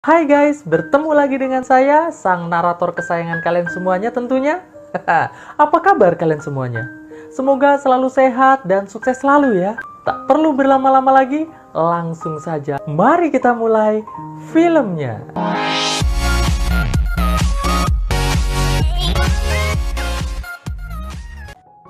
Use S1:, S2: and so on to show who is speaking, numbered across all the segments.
S1: Hai guys, bertemu lagi dengan saya, sang narator kesayangan kalian semuanya tentunya. Apa kabar kalian semuanya? Semoga selalu sehat dan sukses selalu ya. Tak perlu berlama-lama lagi, langsung saja. Mari kita mulai filmnya.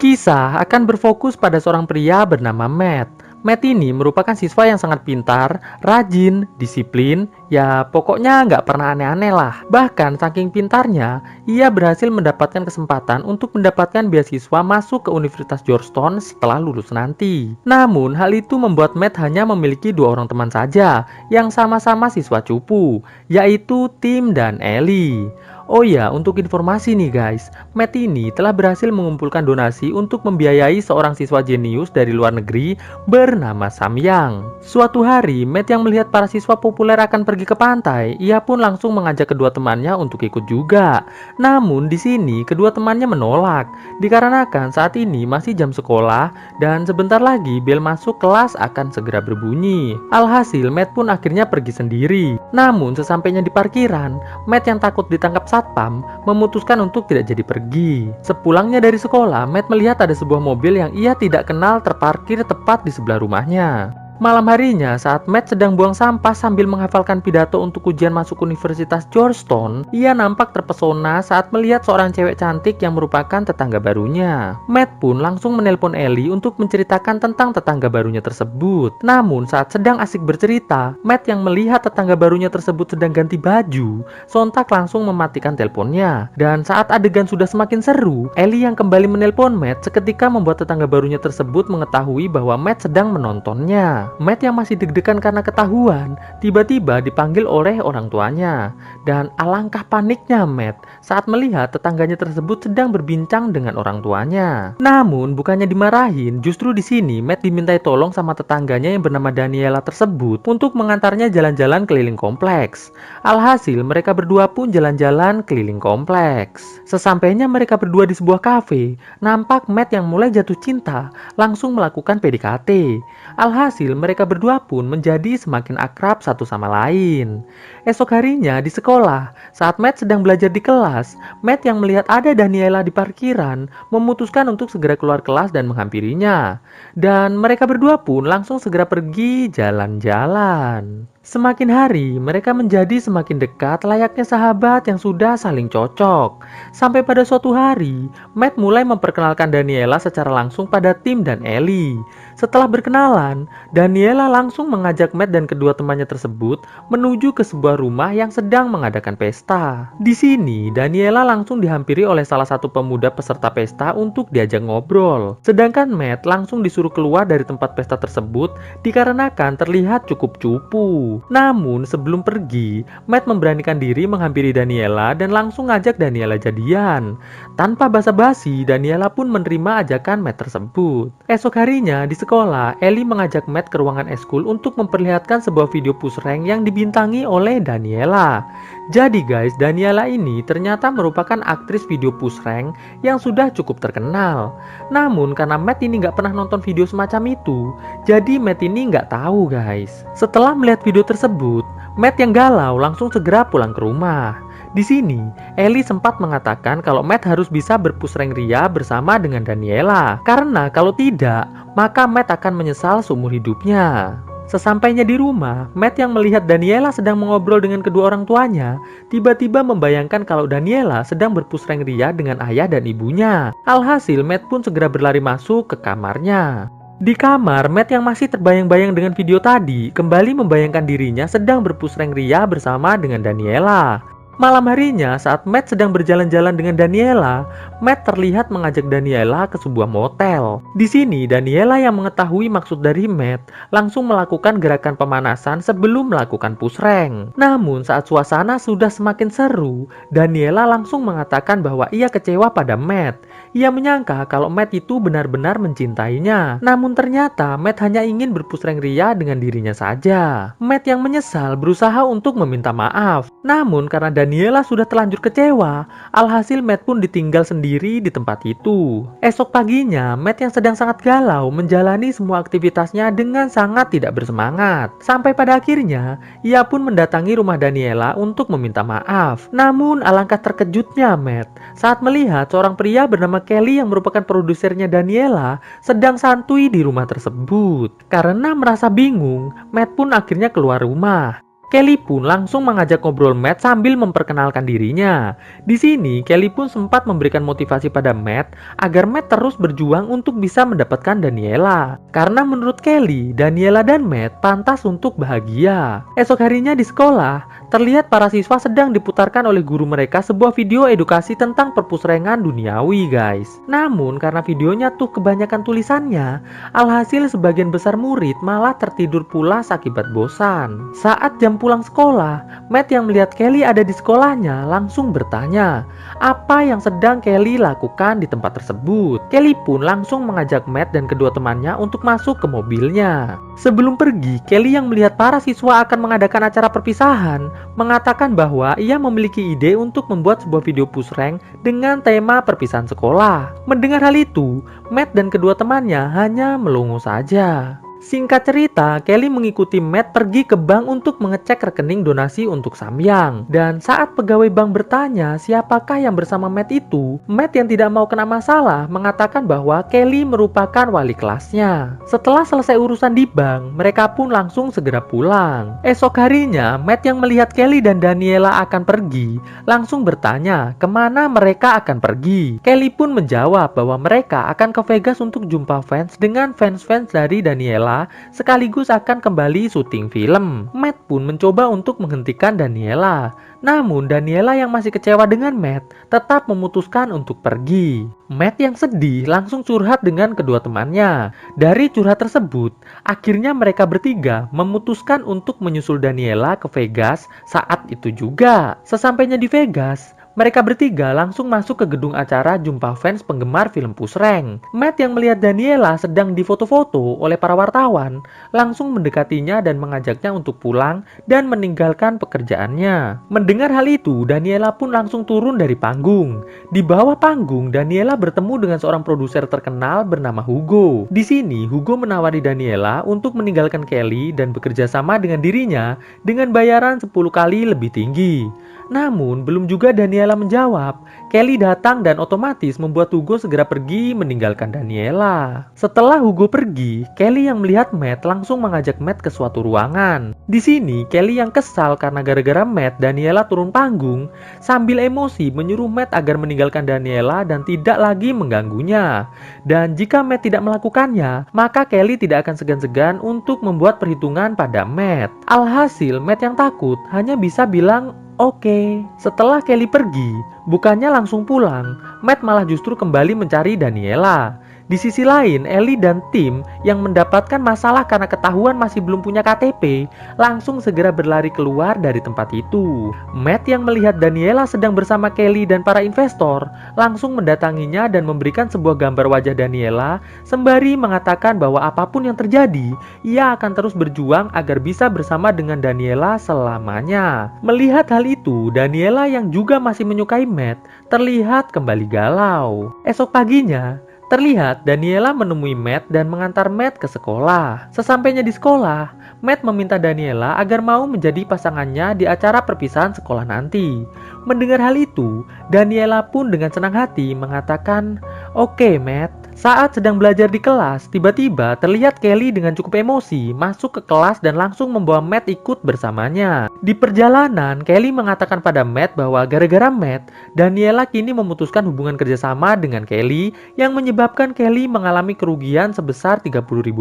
S1: Kisah akan berfokus pada seorang pria bernama Matt. Matt ini merupakan siswa yang sangat pintar, rajin, disiplin, ya pokoknya nggak pernah aneh-aneh lah. Bahkan saking pintarnya, ia berhasil mendapatkan kesempatan untuk mendapatkan beasiswa masuk ke Universitas Georgetown setelah lulus nanti. Namun hal itu membuat Matt hanya memiliki dua orang teman saja yang sama-sama siswa cupu, yaitu Tim dan Ellie. Oh ya, untuk informasi nih guys, Matt ini telah berhasil mengumpulkan donasi untuk membiayai seorang siswa jenius dari luar negeri bernama Samyang. Suatu hari, Matt yang melihat para siswa populer akan pergi ke pantai, ia pun langsung mengajak kedua temannya untuk ikut juga. Namun di sini kedua temannya menolak, dikarenakan saat ini masih jam sekolah dan sebentar lagi bel masuk kelas akan segera berbunyi. Alhasil, Matt pun akhirnya pergi sendiri. Namun sesampainya di parkiran, Matt yang takut ditangkap satpam memutuskan untuk tidak jadi pergi. Sepulangnya dari sekolah, Matt melihat ada sebuah mobil yang ia tidak kenal terparkir tepat di sebelah rumahnya. Malam harinya, saat Matt sedang buang sampah sambil menghafalkan pidato untuk ujian masuk Universitas Georgetown, ia nampak terpesona saat melihat seorang cewek cantik yang merupakan tetangga barunya. Matt pun langsung menelpon Ellie untuk menceritakan tentang tetangga barunya tersebut. Namun saat sedang asik bercerita, Matt yang melihat tetangga barunya tersebut sedang ganti baju, sontak langsung mematikan teleponnya. Dan saat adegan sudah semakin seru, Ellie yang kembali menelpon Matt seketika membuat tetangga barunya tersebut mengetahui bahwa Matt sedang menontonnya. Matt yang masih deg-degan karena ketahuan, tiba-tiba dipanggil oleh orang tuanya. Dan alangkah paniknya Matt saat melihat tetangganya tersebut sedang berbincang dengan orang tuanya. Namun bukannya dimarahin, justru di sini Matt dimintai tolong sama tetangganya yang bernama Daniela tersebut untuk mengantarnya jalan-jalan keliling kompleks. Alhasil mereka berdua pun jalan-jalan keliling kompleks. Sesampainya mereka berdua di sebuah kafe, nampak Matt yang mulai jatuh cinta langsung melakukan PDKT. Alhasil mereka berdua pun menjadi semakin akrab satu sama lain. Esok harinya di sekolah, saat Matt sedang belajar di kelas, Matt yang melihat ada Daniela di parkiran memutuskan untuk segera keluar kelas dan menghampirinya. Dan mereka berdua pun langsung segera pergi jalan-jalan. Semakin hari, mereka menjadi semakin dekat layaknya sahabat yang sudah saling cocok. Sampai pada suatu hari, Matt mulai memperkenalkan Daniela secara langsung pada Tim dan Ellie. Setelah berkenalan, Daniela langsung mengajak Matt dan kedua temannya tersebut menuju ke sebuah rumah yang sedang mengadakan pesta. Di sini, Daniela langsung dihampiri oleh salah satu pemuda peserta pesta untuk diajak ngobrol. Sedangkan Matt langsung disuruh keluar dari tempat pesta tersebut dikarenakan terlihat cukup cupu. Namun sebelum pergi, Matt memberanikan diri menghampiri Daniela dan langsung ngajak Daniela jadian. Tanpa basa-basi, Daniela pun menerima ajakan Matt tersebut. Esok harinya di sekolah, Ellie mengajak Matt ke ruangan eskul untuk memperlihatkan sebuah video push rank yang dibintangi oleh Daniela. Jadi guys, Daniela ini ternyata merupakan aktris video push rank yang sudah cukup terkenal. Namun karena Matt ini nggak pernah nonton video semacam itu, jadi Matt ini nggak tahu guys. Setelah melihat video tersebut, Matt yang galau langsung segera pulang ke rumah. Di sini, Ellie sempat mengatakan kalau Matt harus bisa berpush rank ria bersama dengan Daniela. Karena kalau tidak, maka Matt akan menyesal seumur hidupnya. Sesampainya di rumah, Matt yang melihat Daniela sedang mengobrol dengan kedua orang tuanya, tiba-tiba membayangkan kalau Daniela sedang berpush rank ria dengan ayah dan ibunya. Alhasil, Matt pun segera berlari masuk ke kamarnya. Di kamar, Matt yang masih terbayang-bayang dengan video tadi, kembali membayangkan dirinya sedang berpush rank ria bersama dengan Daniela. Malam harinya, saat Matt sedang berjalan-jalan dengan Daniela, Matt terlihat mengajak Daniela ke sebuah motel. Di sini, Daniela yang mengetahui maksud dari Matt langsung melakukan gerakan pemanasan sebelum melakukan push rank. Namun, saat suasana sudah semakin seru, Daniela langsung mengatakan bahwa ia kecewa pada Matt. Ia menyangka kalau Matt itu benar-benar mencintainya. Namun ternyata Matt hanya ingin berpush rank ria dengan dirinya saja. Matt yang menyesal berusaha untuk meminta maaf. Namun karena Daniela sudah terlanjur kecewa. Alhasil Matt pun ditinggal sendiri di tempat itu. Esok paginya, Matt yang sedang sangat galau menjalani semua aktivitasnya dengan sangat tidak bersemangat. Sampai pada akhirnya, ia pun mendatangi rumah Daniela untuk meminta maaf. Namun alangkah terkejutnya Matt saat melihat seorang pria bernama Kelly yang merupakan produsernya Daniela sedang santuy di rumah tersebut. Karena merasa bingung, Matt pun akhirnya keluar rumah. Kelly pun langsung mengajak ngobrol Matt sambil memperkenalkan dirinya. Di sini, Kelly pun sempat memberikan motivasi pada Matt agar Matt terus berjuang untuk bisa mendapatkan Daniela. Karena menurut Kelly, Daniela dan Matt pantas untuk bahagia. Esok harinya di sekolah, terlihat para siswa sedang diputarkan oleh guru mereka sebuah video edukasi tentang perpusrengan duniawi guys. Namun karena videonya tuh kebanyakan tulisannya, alhasil sebagian besar murid malah tertidur pula akibat bosan. Saat jam pulang sekolah, Matt yang melihat Kelly ada di sekolahnya langsung bertanya apa yang sedang Kelly lakukan di tempat tersebut. Kelly pun langsung mengajak Matt dan kedua temannya untuk masuk ke mobilnya. Sebelum pergi, Kelly yang melihat para siswa akan mengadakan acara perpisahan mengatakan bahwa ia memiliki ide untuk membuat sebuah video push rank dengan tema perpisahan sekolah. Mendengar hal itu, Matt dan kedua temannya hanya melongo saja. Singkat cerita, Kelly mengikuti Matt pergi ke bank untuk mengecek rekening donasi untuk Samyang. Dan saat pegawai bank bertanya siapakah yang bersama Matt itu, Matt yang tidak mau kena masalah mengatakan bahwa Kelly merupakan wali kelasnya. Setelah selesai urusan di bank, mereka pun langsung segera pulang. Esok harinya, Matt yang melihat Kelly dan Daniela akan pergi, langsung bertanya kemana mereka akan pergi. Kelly pun menjawab bahwa mereka akan ke Vegas untuk jumpa fans dengan fans-fans dari Daniela sekaligus akan kembali syuting film. Matt pun mencoba untuk menghentikan Daniela. Namun Daniela yang masih kecewa dengan Matt tetap memutuskan untuk pergi. Matt yang sedih langsung curhat dengan kedua temannya. Dari curhat tersebut, akhirnya mereka bertiga memutuskan untuk menyusul Daniela ke Vegas saat itu juga. Sesampainya di Vegas, mereka bertiga langsung masuk ke gedung acara jumpa fans penggemar film Push Rank. Matt yang melihat Daniela sedang difoto-foto oleh para wartawan, langsung mendekatinya dan mengajaknya untuk pulang dan meninggalkan pekerjaannya. Mendengar hal itu, Daniela pun langsung turun dari panggung. Di bawah panggung, Daniela bertemu dengan seorang produser terkenal bernama Hugo. Di sini, Hugo menawari Daniela untuk meninggalkan Kelly dan bekerja sama dengan dirinya dengan bayaran 10 kali lebih tinggi. Namun, belum juga Daniela menjawab, Kelly datang dan otomatis membuat Hugo segera pergi meninggalkan Daniela. Setelah Hugo pergi, Kelly yang melihat Matt langsung mengajak Matt ke suatu ruangan. Di sini, Kelly yang kesal karena gara-gara Matt, Daniela turun panggung, sambil emosi menyuruh Matt agar meninggalkan Daniela dan tidak lagi mengganggunya. Dan jika Matt tidak melakukannya, maka Kelly tidak akan segan-segan untuk membuat perhitungan pada Matt. Alhasil, Matt yang takut hanya bisa bilang oke. Setelah Kelly pergi, bukannya langsung pulang, Matt malah justru kembali mencari Daniela. Di sisi lain, Ellie dan tim yang mendapatkan masalah karena ketahuan masih belum punya KTP, langsung segera berlari keluar dari tempat itu. Matt yang melihat Daniela sedang bersama Kelly dan para investor, langsung mendatanginya dan memberikan sebuah gambar wajah Daniela, sembari mengatakan bahwa apapun yang terjadi, ia akan terus berjuang agar bisa bersama dengan Daniela selamanya. Melihat hal itu, Daniela yang juga masih menyukai Matt, terlihat kembali galau. Esok paginya, terlihat Daniela menemui Matt dan mengantar Matt ke sekolah. Sesampainya di sekolah, Matt meminta Daniela agar mau menjadi pasangannya di acara perpisahan sekolah nanti. Mendengar hal itu, Daniela pun dengan senang hati mengatakan, "Oke, Matt." Saat sedang belajar di kelas, tiba-tiba terlihat Kelly dengan cukup emosi masuk ke kelas dan langsung membawa Matt ikut bersamanya. Di perjalanan, Kelly mengatakan pada Matt bahwa gara-gara Matt, Daniela kini memutuskan hubungan kerjasama dengan Kelly yang menyebabkan Kelly mengalami kerugian sebesar $30.000.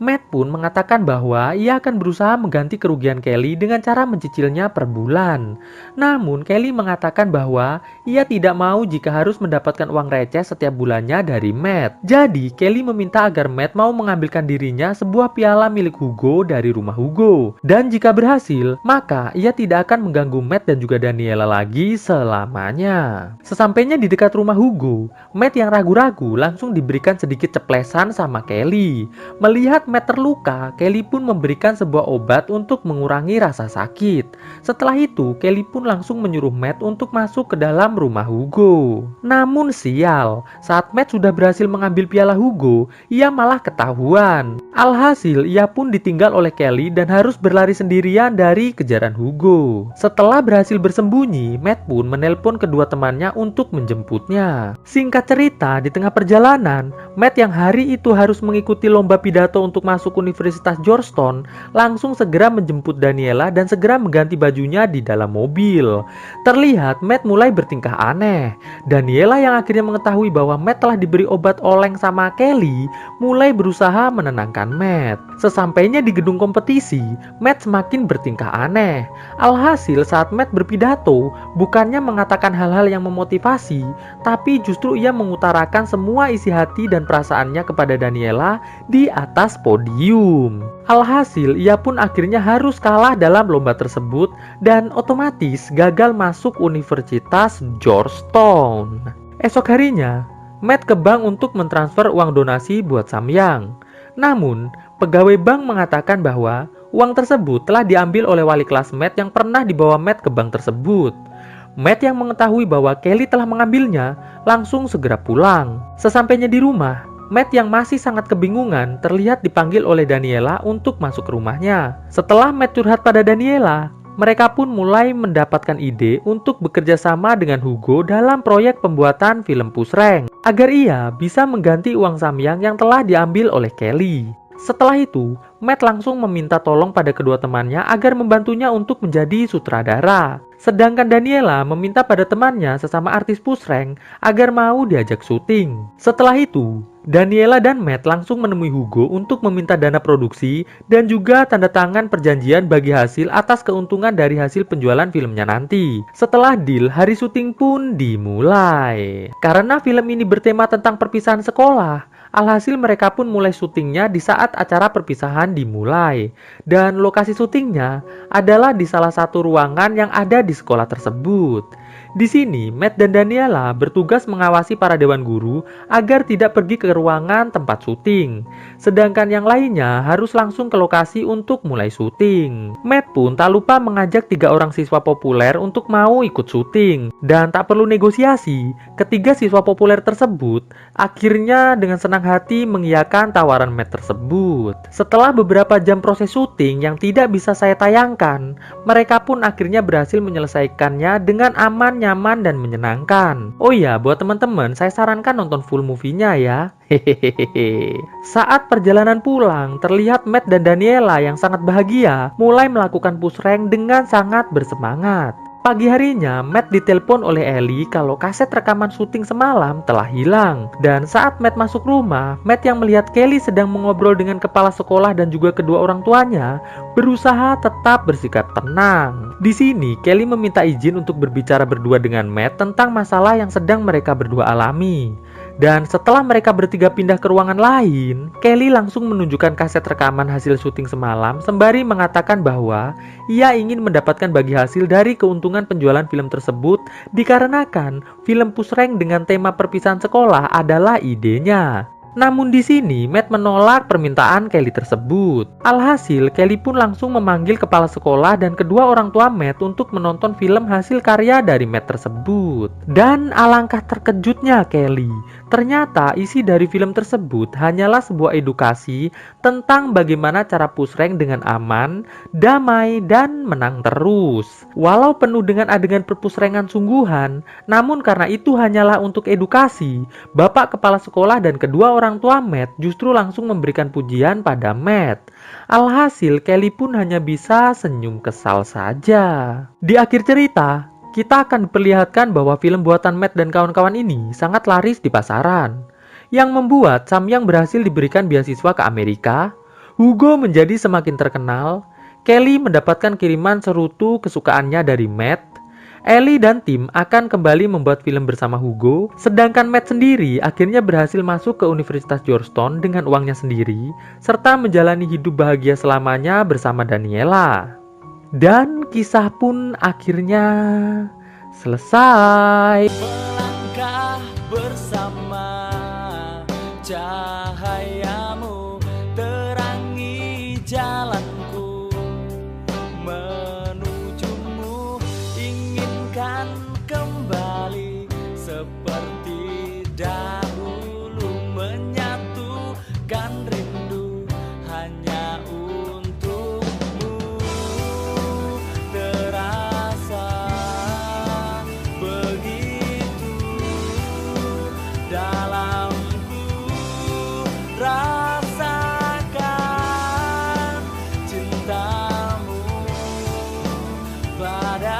S1: Matt pun mengatakan bahwa ia akan berusaha mengganti kerugian Kelly dengan cara mencicilnya per bulan. Namun, Kelly mengatakan bahwa ia tidak mau jika harus mendapatkan uang receh setiap bulannya dari Matt. Jadi Kelly meminta agar Matt mau mengambilkan dirinya sebuah piala milik Hugo dari rumah Hugo. Dan jika berhasil, maka ia tidak akan mengganggu Matt dan juga Daniela lagi selamanya. Sesampainya di dekat rumah Hugo, Matt yang ragu-ragu langsung diberikan sedikit ceplesan sama Kelly. Melihat Matt terluka, Kelly pun memberikan sebuah obat untuk mengurangi rasa sakit. Setelah itu, Kelly pun langsung menyuruh Matt untuk masuk ke dalam rumah Hugo. Namun sial, saat Matt sudah berhasil mengambil piala Hugo, ia malah ketahuan. Alhasil, ia pun ditinggal oleh Kelly dan harus berlari sendirian dari kejaran Hugo. Setelah berhasil bersembunyi, Matt pun menelpon kedua temannya untuk menjemputnya. Singkat cerita, di tengah perjalanan, Matt yang hari itu harus mengikuti lomba pidato untuk masuk Universitas Georgetown, langsung segera menjemput Daniela dan segera mengganti bajunya di dalam mobil. Terlihat Matt mulai bertingkah aneh. Daniela yang akhirnya mengetahui bahwa Matt telah diberi obat oleng sama Kelly, mulai berusaha menenangkan Matt. Sesampainya di gedung kompetisi, Matt semakin bertingkah aneh. Alhasil saat Matt berpidato, bukannya mengatakan hal-hal yang memotivasi, tapi justru ia mengutarakan semua isi hati dan perasaannya kepada Daniela di atas podium. Alhasil ia pun akhirnya harus kalah dalam lomba tersebut dan otomatis gagal masuk Universitas Georgetown. Esok harinya, Matt ke bank untuk mentransfer uang donasi buat Samyang. Namun, pegawai bank mengatakan bahwa uang tersebut telah diambil oleh wali kelas Matt yang pernah dibawa Matt ke bank tersebut. Matt yang mengetahui bahwa Kelly telah mengambilnya, langsung segera pulang. Sesampainya di rumah, Matt yang masih sangat kebingungan terlihat dipanggil oleh Daniela untuk masuk ke rumahnya. Setelah Matt curhat pada Daniela, mereka pun mulai mendapatkan ide untuk bekerja sama dengan Hugo dalam proyek pembuatan film Pusreng, agar ia bisa mengganti uang Samyang yang telah diambil oleh Kelly. Setelah itu, Matt langsung meminta tolong pada kedua temannya agar membantunya untuk menjadi sutradara. Sedangkan Daniela meminta pada temannya sesama artis Pusreng agar mau diajak syuting. Setelah itu, Daniela dan Matt langsung menemui Hugo untuk meminta dana produksi dan juga tanda tangan perjanjian bagi hasil atas keuntungan dari hasil penjualan filmnya nanti. Setelah deal, hari syuting pun dimulai. Karena film ini bertema tentang perpisahan sekolah, alhasil mereka pun mulai syutingnya di saat acara perpisahan dimulai. Dan lokasi syutingnya adalah di salah satu ruangan yang ada di sekolah tersebut. Di sini, Matt dan Daniela bertugas mengawasi para dewan guru agar tidak pergi ke ruangan tempat syuting. Sedangkan yang lainnya harus langsung ke lokasi untuk mulai syuting. Matt pun tak lupa mengajak 3 orang siswa populer untuk mau ikut syuting. Dan tak perlu negosiasi, ketiga siswa populer tersebut akhirnya dengan senang hati mengiyakan tawaran Matt tersebut. Setelah beberapa jam proses syuting yang tidak bisa saya tayangkan, mereka pun akhirnya berhasil menyelesaikannya dengan aman, nyaman, dan menyenangkan. Oh iya, buat teman-teman, saya sarankan nonton full movie-nya ya. Hehehe. Saat perjalanan pulang, terlihat Matt dan Daniela yang sangat bahagia mulai melakukan pusreng dengan sangat bersemangat. Pagi harinya, Matt ditelepon oleh Ellie kalau kaset rekaman syuting semalam telah hilang. Dan saat Matt masuk rumah, Matt yang melihat Kelly sedang mengobrol dengan kepala sekolah dan juga kedua orang tuanya, berusaha tetap bersikap tenang. Di sini, Kelly meminta izin untuk berbicara berdua dengan Matt tentang masalah yang sedang mereka berdua alami. Dan setelah mereka bertiga pindah ke ruangan lain, Kelly langsung menunjukkan kaset rekaman hasil syuting semalam sembari mengatakan bahwa ia ingin mendapatkan bagi hasil dari keuntungan penjualan film tersebut dikarenakan film Pusreng dengan tema perpisahan sekolah adalah idenya. Namun di sini Matt menolak permintaan Kelly tersebut. Alhasil Kelly pun langsung memanggil kepala sekolah dan kedua orang tua Matt untuk menonton film hasil karya dari Matt tersebut. Dan alangkah terkejutnya Kelly, ternyata isi dari film tersebut hanyalah sebuah edukasi tentang bagaimana cara pusreng dengan aman, damai, dan menang terus. Walau penuh dengan adegan perpusrengan sungguhan, namun karena itu hanyalah untuk edukasi, bapak kepala sekolah dan kedua orang tua Matt justru langsung memberikan pujian pada Matt. Alhasil Kelly pun hanya bisa senyum kesal saja. Di akhir cerita, kita akan diperlihatkan bahwa film buatan Matt dan kawan-kawan ini sangat laris di pasaran, yang membuat Samyang berhasil diberikan beasiswa ke Amerika, Hugo menjadi semakin terkenal, Kelly mendapatkan kiriman serutu kesukaannya dari Matt, Ellie dan tim akan kembali membuat film bersama Hugo, sedangkan Matt sendiri akhirnya berhasil masuk ke Universitas Georgetown dengan uangnya sendiri, serta menjalani hidup bahagia selamanya bersama Daniela. Dan kisah pun akhirnya selesai.
S2: Melangkah bersama, cahayamu terangi jalanku menujumu, inginkan kembali seperti dahulu, menyatukan rindu hanya untukmu. Terasa begitu dalamku, rasakan cintamu pada